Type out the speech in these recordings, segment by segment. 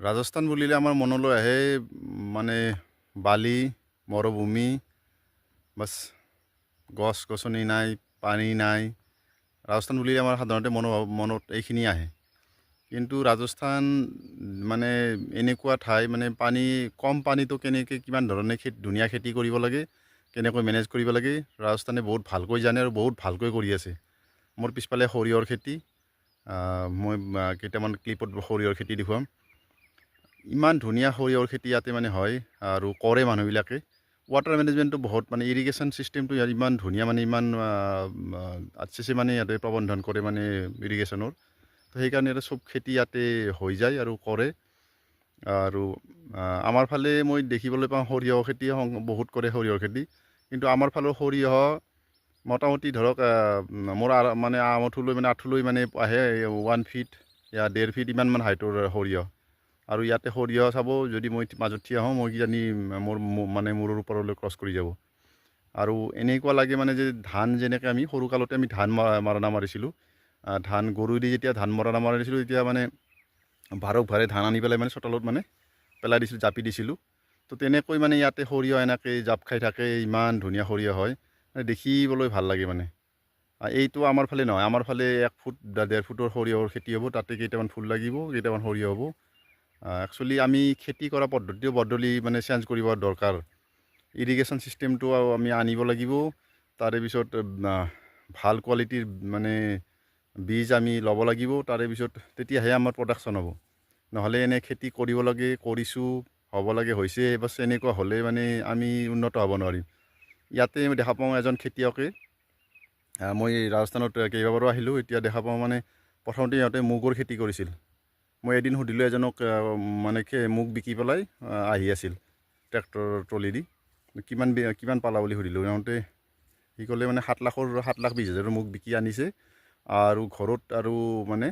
ৰাজস্থান বুলিলে আমাৰ মনলৈ আহে মানে বালি মৰুভূমি বাছ গছ গছনি নাই পানী নাই ৰাজস্থান বুলিলে আমাৰ সাধাৰণতে মনত এইখিনি আহে কিন্তু ৰাজস্থান মানে এনেকুৱা ঠাই মানে পানী কম পানীটো কেনেকৈ কিমান ধৰণে ধুনীয়া খেতি কৰিব লাগে কেনেকৈ মেনেজ কৰিব লাগে ৰাজস্থানে বহুত ভালকৈ জানে আৰু বহুত ভালকৈ কৰি আছে মোৰ পিছফালে সৰিয়হৰ খেতি মই কেইটামান ক্লিপত সৰিয়হৰ খেতি দেখুৱাম ইমান ধুনীয়া সৰিয়হৰ খেতি ইয়াতে মানে হয় আৰু কৰে মানুহবিলাকে ৱাটাৰ মেনেজমেণ্টটো বহুত মানে ইৰিগেশ্যন চিষ্টেমটো ইয়াত ইমান ধুনীয়া মানে ইমান আচ্ছেছে মানে ইয়াতে প্ৰবন্ধন কৰে মানে ইৰিগেশ্যনৰ তো সেইকাৰণে ইয়াতে চব খেতি ইয়াতে হৈ যায় আৰু কৰে আৰু আমাৰ ফালে মই দেখিবলৈ পাওঁ সৰিয়হ খেতি বহুত কৰে সৰিয়হৰ খেতি কিন্তু আমাৰ ফালৰ সৰিয়হ মোটামুটি ধৰক মোৰ মানে আঁঠুলৈ মানে আহে 1 ফিট 1.5 ফিট ইমানমান হাইটৰ সৰিয়হ আৰু ইয়াতে সৰিয়হ চাব যদি মই মাজত থিয় হওঁ মই কিজানি মোৰ মানে মূৰৰ ওপৰলৈ ক্ৰছ কৰি যাব আৰু এনেকুৱা লাগে মানে যে ধান যেনেকৈ আমি সৰুকালতে আমি ধান মৰণা মাৰিছিলোঁ ধান গৰু দি যেতিয়া ধান মৰণা মাৰিছিলোঁ তেতিয়া মানে ভাৰে ধান আনি পেলাই মানে চোতালত মানে পেলাই দিছিলোঁ জাপি দিছিলোঁ তো তেনেকৈ মানে ইয়াতে সৰিয়হ এনেকৈ জাপ খাই থাকে ইমান ধুনীয়া সৰিয়হ হয় মানে দেখিবলৈ ভাল লাগে মানে এইটো আমাৰ ফালে নহয় আমাৰ ফালে 1 ফুট 1.5 ফুটৰ সৰিয়হৰ খেতি হ'ব তাতে কেইটামান ফুল লাগিব কেইটামান সৰিয়হ হ'ব একচুৱেলি আমি খেতি কৰা বদলি মানে চেঞ্জ কৰিব দৰকাৰ ইৰিগেশ্যন চিষ্টেমটো আমি আনিব লাগিব তাৰে পিছত ভাল কোৱালিটিৰ মানে বীজ আমি ল'ব লাগিব তাৰে পিছত তেতিয়াহে আমাৰ প্ৰডাকশ্যন হ'ব নহ'লে এনে খেতি কৰিব লাগে কৰিছোঁ হ'ব লাগে হৈছে বাছ এনেকুৱা হ'লে মানে আমি উন্নত হ'ব নোৱাৰিম ইয়াতে মই দেখা পাওঁ এজন খেতিয়কে মই ৰাজস্থানত কেইবাবাৰো আহিলোঁ এতিয়া দেখা পাওঁ মানে প্ৰথমতে সিহঁতে মুগৰ খেতি কৰিছিল মই এদিন সুধিলোঁ এজনক মানে মুগ বিকি পেলাই আহি আছিল ট্ৰেক্টৰ ট্ৰলি দি কিমান পালা বুলি সুধিলোঁ সিহঁতে সি ক'লে মানে 7,20,000 মুগ বিকি আনিছে আৰু ঘৰত আৰু মানে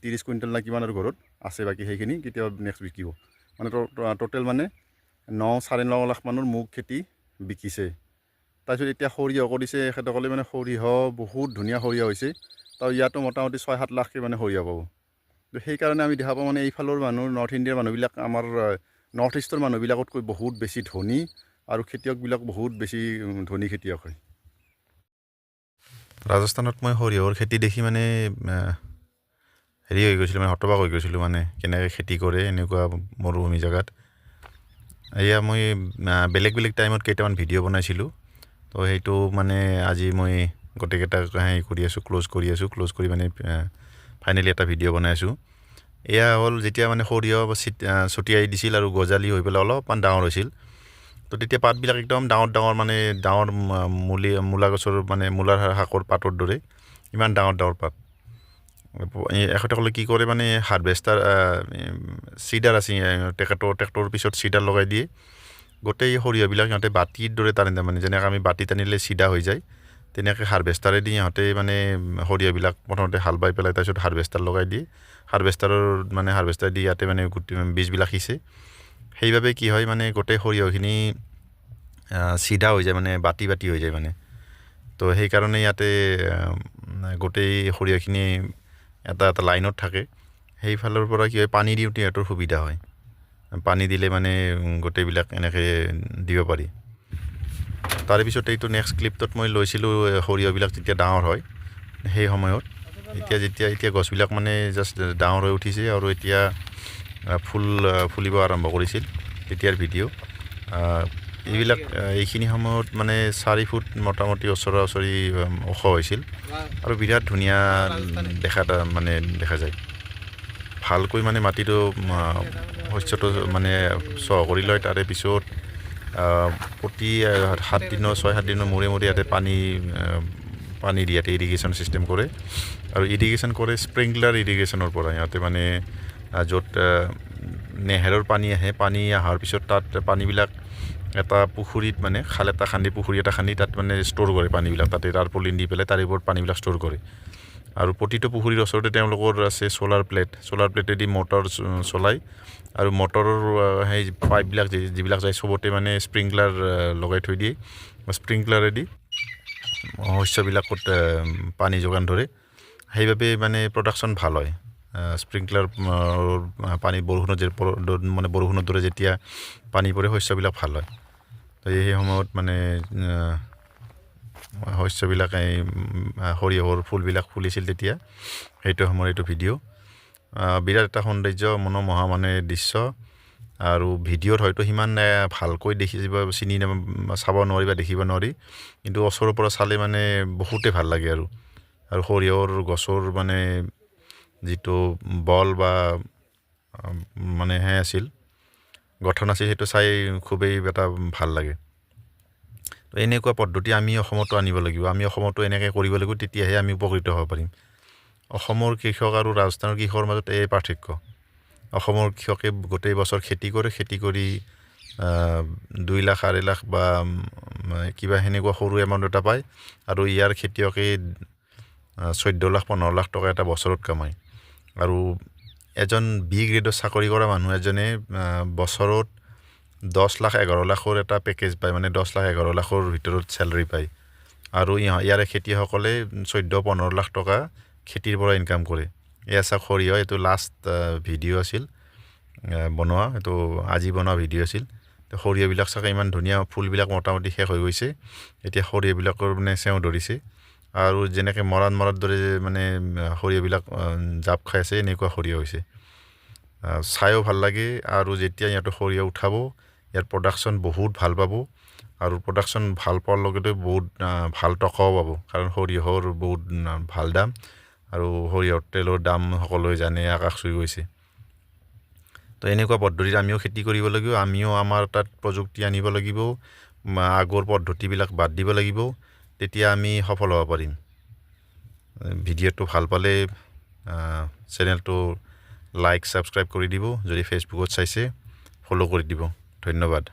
30 কুইণ্টেল না কিমান আৰু ঘৰত আছে বাকী সেইখিনি কেতিয়াবা নেক্সট বিকিব মানে টোটেল মানে 9-9.5 লাখ মানৰ মুগ খেতি বিকিছে তাৰপিছত এতিয়া সৰিয়হ কৰিছে এখেতসকলে মানে সৰিয়হ বহুত ধুনীয়া সৰিয়হ হৈছে তো ইয়াতো মোটামুটি 6-7 লাখকৈ মানে সৰিয়হ পাব তো সেইকাৰণে আমি দেখা পাওঁ মানে এইফালৰ মানুহ নৰ্থ ইণ্ডিয়াৰ মানুহবিলাক আমাৰ নৰ্থ ইষ্টৰ মানুহবিলাকতকৈ বহুত বেছি ধনী আৰু খেতিয়কবিলাক বহুত বেছি ধনী খেতিয়ক হয় ৰাজস্থানত মই সৰিয়হৰ খেতি দেখি মানে হেৰি হৈ গৈছিলোঁ মানে হতবাক হৈ গৈছিলোঁ মানে কেনেকৈ খেতি কৰে এনেকুৱা মৰুভূমি জেগাত এয়া মই বেলেগ টাইমত কেইটামান ভিডিঅ' বনাইছিলোঁ তো সেইটো মানে আজি মই গোটেইকেইটা হেৰি কৰি আছোঁ ক্ল'জ কৰি মানে ফাইনেলি এটা ভিডিঅ' বনাই আছোঁ এয়া হ'ল যেতিয়া মানে সৰিয়হ ছটিয়াই দিছিল আৰু গজালি হৈ পেলাই অলপমান ডাঙৰ হৈছিল তো তেতিয়া পাতবিলাক একদম ডাঙৰ মানে ডাঙৰ মূলা গছৰ মানে মূলাৰ শাকৰ পাতৰ দৰে ইমান ডাঙৰ পাত এখেতসকলে কি কৰে মানে হাৰভেষ্টাৰ চিডাৰ আছে ট্ৰেক্টৰৰ পিছত চিডাৰ লগাই দিয়ে গোটেই সৰিয়হবিলাক সিহঁতে বাতিৰ দৰে টানে মানে যেনেকৈ আমি বাতি টানিলে চিধা হৈ যায় তেনেকৈ হাৰভেষ্টাৰে দি সিহঁতে মানে সৰিয়হবিলাক প্ৰথমতে হাল বাই পেলাই তাৰপিছত হাৰভেষ্টাৰ লগাই দিয়ে হাৰভেষ্টাৰ দি ইয়াতে মানে বীজবিলাক সিঁচে সেইবাবে কি হয় মানে গোটেই সৰিয়হখিনি চিধা হৈ যায় মানে বাতি হৈ যায় মানে তো সেইকাৰণে ইয়াতে গোটেই সৰিয়হখিনি এটা লাইনত থাকে সেইফালৰ পৰা কি হয় পানী দিওঁতে সিহঁতৰ সুবিধা হয় পানী দিলে মানে গোটেইবিলাক এনেকৈ দিব পাৰি তাৰে পিছত এইটো নেক্সট ক্লিপটোত মই লৈছিলোঁ সৰিয়হবিলাক যেতিয়া ডাঙৰ হয় সেই সময়ত এতিয়া গছবিলাক মানে জাষ্ট ডাঙৰ হৈ উঠিছে আৰু এতিয়া ফুলিব আৰম্ভ কৰিছিল তেতিয়াৰ ভিডিঅ' এইবিলাক এইখিনি সময়ত মানে 4 ফুট মোটামুটি ওচৰা-ওচৰি ওখ হৈছিল আৰু বিৰাট ধুনীয়া দেখা যায় ভালকৈ মানে মাটিটো শস্যটো মানে চহ কৰি লয় তাৰে পিছত প্ৰতি 6-7 দিনৰ মূৰে ইয়াতে পানী দিয়ে ইয়াতে ইৰিগেশ্যন চিষ্টেম কৰে আৰু ইৰিগেশ্যন কৰে স্প্ৰিংকলাৰ ইৰিগেশ্যনৰ পৰা ইয়াতে মানে য'ত নেহেৰৰ পানী আহে পানী অহাৰ পিছত তাত পানীবিলাক এটা পুখুৰীত মানে পুখুৰী এটা খান্দি তাত মানে ষ্ট'ৰ কৰে পানীবিলাক তাতে টাৰপলিন দি পেলাই তাৰে ওপৰত পানীবিলাক ষ্ট'ৰ কৰে আৰু প্ৰতিটো পুখুৰীৰ ওচৰতে তেওঁলোকৰ আছে ছ'লাৰ প্লেটেদি মটৰ চলায় আৰু মটৰৰ সেই পাইপবিলাক যিবিলাক যায় চবতে মানে স্প্ৰিংকলাৰ লগাই থৈ দিয়ে স্প্ৰিংকলাৰেদি শস্যবিলাকত পানী যোগান ধৰে সেইবাবে মানে প্ৰডাকশ্যন ভাল হয় স্প্ৰিংকলাৰ পানী মানে বৰষুণৰ দৰে যেতিয়া পানী পৰে শস্যবিলাক ভাল হয়। তো এই সময়ত মানে শস্যবিলাক এই সৰিয়হৰ ফুলবিলাক ফুলিছিল তেতিয়া, সেইটো সময়ৰ এইটো ভিডিঅ'। বিৰাট এটা সৌন্দৰ্য মনোমোহা মানে দৃশ্য, আৰু ভিডিঅ'ত হয়তো সিমান ভালকৈ চাব নোৱাৰি বা দেখিব নোৱাৰি, কিন্তু ওচৰৰ পৰা চালে মানে বহুতেই ভাল লাগে। আৰু সৰিয়হৰ গছৰ মানে যিটো বল বা মানে আছিল গঠন আছিল, সেইটো চাই খুবেই এটা ভাল লাগে। তো এনেকুৱা পদ্ধতি আমি অসমতো আনিব লাগিব, আমি অসমতো এনেকৈ কৰিব লাগিব, তেতিয়াহে আমি উপকৃত হ'ব পাৰিম। অসমৰ কৃষক আৰু ৰাজস্থানৰ কৃষকৰ মাজত এই পাৰ্থক্য। অসমৰ কৃষকে গোটেই বছৰ খেতি কৰি 2 লাখ 2.5 লাখ বা কিবা সেনেকুৱা সৰু এমাউণ্ট এটা পায়, আৰু ইয়াৰ খেতিয়কে 14 লাখ 15 লাখ টকা এটা বছৰত কামায়। আৰু এজন বি গ্ৰেডৰ চাকৰি কৰা মানুহ এজনে বছৰত 10 লাখ 11 লাখৰ এটা পেকেজ পায়, মানে 10 লাখ 11 লাখৰ ভিতৰত চেলাৰী পায়। আৰু ইয়াৰে খেতিয়কসকলে 14-15 লাখ টকা খেতিৰ পৰা ইনকাম কৰে। এয়া চাওক সৰিয়হ, এইটো লাষ্ট ভিডিঅ' আছিল বনোৱা, এইটো আজি বনোৱা ভিডিঅ' আছিল। তো সৰিয়হবিলাক চাওক ইমান ধুনীয়া, ফুলবিলাক মোটামুটি শেষ হৈ গৈছে, এতিয়া সৰিয়হবিলাকৰ মানে চেওঁ ধৰিছে, আৰু যেনেকৈ মৰাৰ দৰে মানে সৰিয়হবিলাক জাপ খাই আছে, এনেকুৱা সৰিয়হ হৈছে। চাইও ভাল লাগে, আৰু যেতিয়া ইয়াতে সৰিয়হ উঠাব, ইয়াৰ প্ৰডাকশ্যন বহুত ভাল পাব, আৰু প্ৰডাকশ্যন ভাল পোৱাৰ লগতে বহুত ভাল টকাও পাব, কাৰণ সৰিয়হৰ বহুত ভাল দাম, আৰু সৰিয়হৰ তেলৰ দাম সকলোৱে জানে, আকাশ চুই গৈছে। তো এনেকুৱা পদ্ধতিত আমিও খেতি কৰিব লাগিব, আমিও আমাৰ তাত প্ৰযুক্তি আনিব লাগিব, আগৰ পদ্ধতিবিলাক বাদ দিব লাগিব, তেতিয়া আমি সফল হ'ব পাৰিম। ভিডিঅ'টো ভাল পালে চেনেলটো লাইক ছাবস্ক্ৰাইব কৰি দিব, যদি ফেচবুকত চাইছে ফ'ল' কৰি দিব। ধন্যবাদ।